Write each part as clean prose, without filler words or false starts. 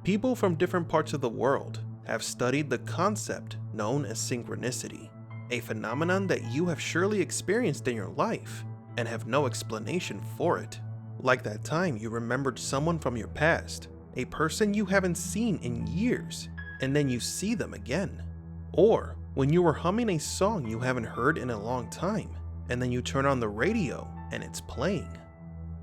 People from different parts of the world have studied the concept known as synchronicity, a phenomenon that you have surely experienced in your life and have no explanation for it. Like that time you remembered someone from your past, a person you haven't seen in years, and then you see them again. Or when you were humming a song you haven't heard in a long time, and then you turn on the radio and it's playing.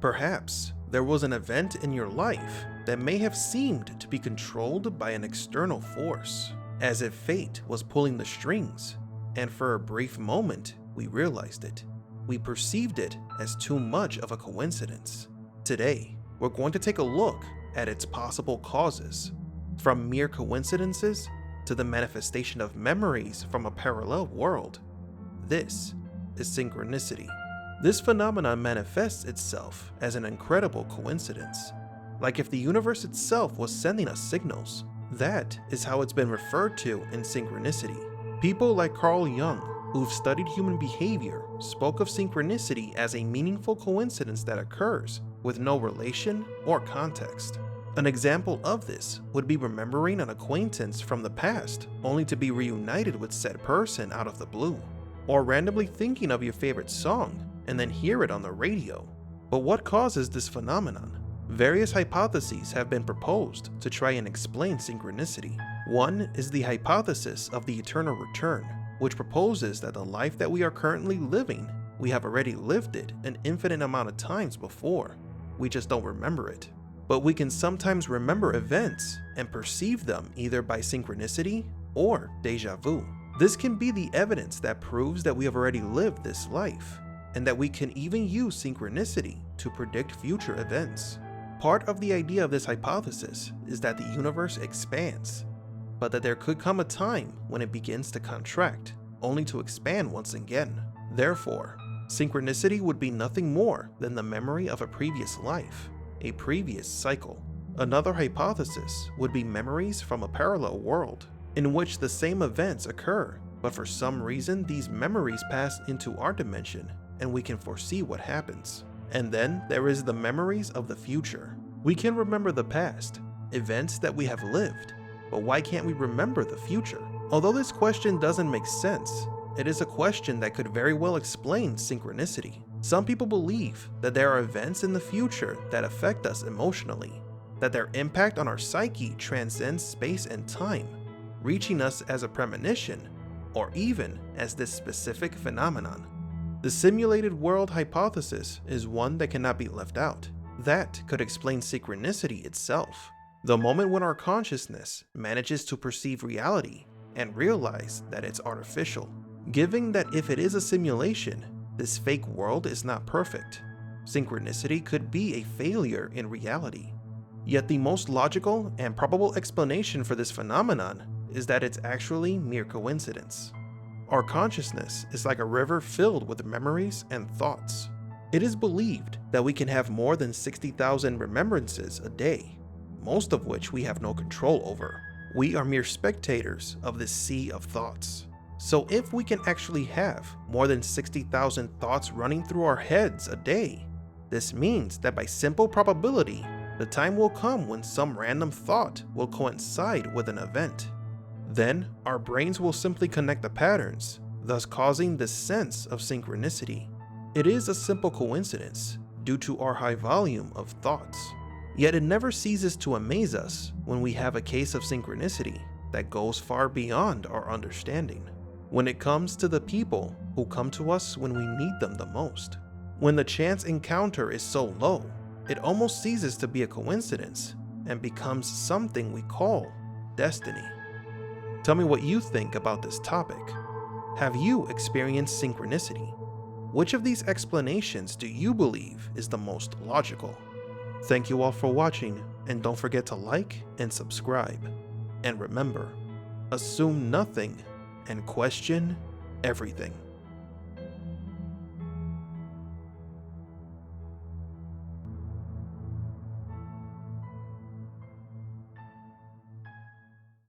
Perhaps there was an event in your life that may have seemed to be controlled by an external force, as if fate was pulling the strings, and for a brief moment we realized it. We perceived it as too much of a coincidence. Today, we're going to take a look at its possible causes, from mere coincidences to the manifestation of memories from a parallel world. This is synchronicity. This phenomenon manifests itself as an incredible coincidence, like if the universe itself was sending us signals. That is how it's been referred to in synchronicity. People like Carl Jung, who've studied human behavior, spoke of synchronicity as a meaningful coincidence that occurs with no relation or context. An example of this would be remembering an acquaintance from the past only to be reunited with said person out of the blue, or randomly thinking of your favorite song and then hear it on the radio. But what causes this phenomenon? Various hypotheses have been proposed to try and explain synchronicity. One is the hypothesis of the eternal return, which proposes that the life that we are currently living, we have already lived it an infinite amount of times before. We just don't remember it. But we can sometimes remember events and perceive them either by synchronicity or deja vu. This can be the evidence that proves that we have already lived this life, and that we can even use synchronicity to predict future events. Part of the idea of this hypothesis is that the universe expands, but that there could come a time when it begins to contract, only to expand once again. Therefore, synchronicity would be nothing more than the memory of a previous life, a previous cycle. Another hypothesis would be memories from a parallel world, in which the same events occur, but for some reason these memories pass into our dimension and we can foresee what happens. And then there is the memories of the future. We can remember the past, events that we have lived, but why can't we remember the future? Although this question doesn't make sense, it is a question that could very well explain synchronicity. Some people believe that there are events in the future that affect us emotionally, that their impact on our psyche transcends space and time, reaching us as a premonition, or even as this specific phenomenon. The simulated world hypothesis is one that cannot be left out. That could explain synchronicity itself. The moment when our consciousness manages to perceive reality and realize that it's artificial, given that if it is a simulation, this fake world is not perfect. Synchronicity could be a failure in reality. Yet the most logical and probable explanation for this phenomenon is that it's actually mere coincidence. Our consciousness is like a river filled with memories and thoughts. It is believed that we can have more than 60,000 remembrances a day, most of which we have no control over. We are mere spectators of this sea of thoughts. So if we can actually have more than 60,000 thoughts running through our heads a day, this means that by simple probability, the time will come when some random thought will coincide with an event. Then our brains will simply connect the patterns, thus causing this sense of synchronicity. It is a simple coincidence due to our high volume of thoughts. Yet it never ceases to amaze us when we have a case of synchronicity that goes far beyond our understanding. When it comes to the people who come to us when we need them the most. When the chance encounter is so low, it almost ceases to be a coincidence and becomes something we call destiny. Tell me what you think about this topic. Have you experienced synchronicity? Which of these explanations do you believe is the most logical? Thank you all for watching, and don't forget to like and subscribe. And remember, assume nothing and question everything.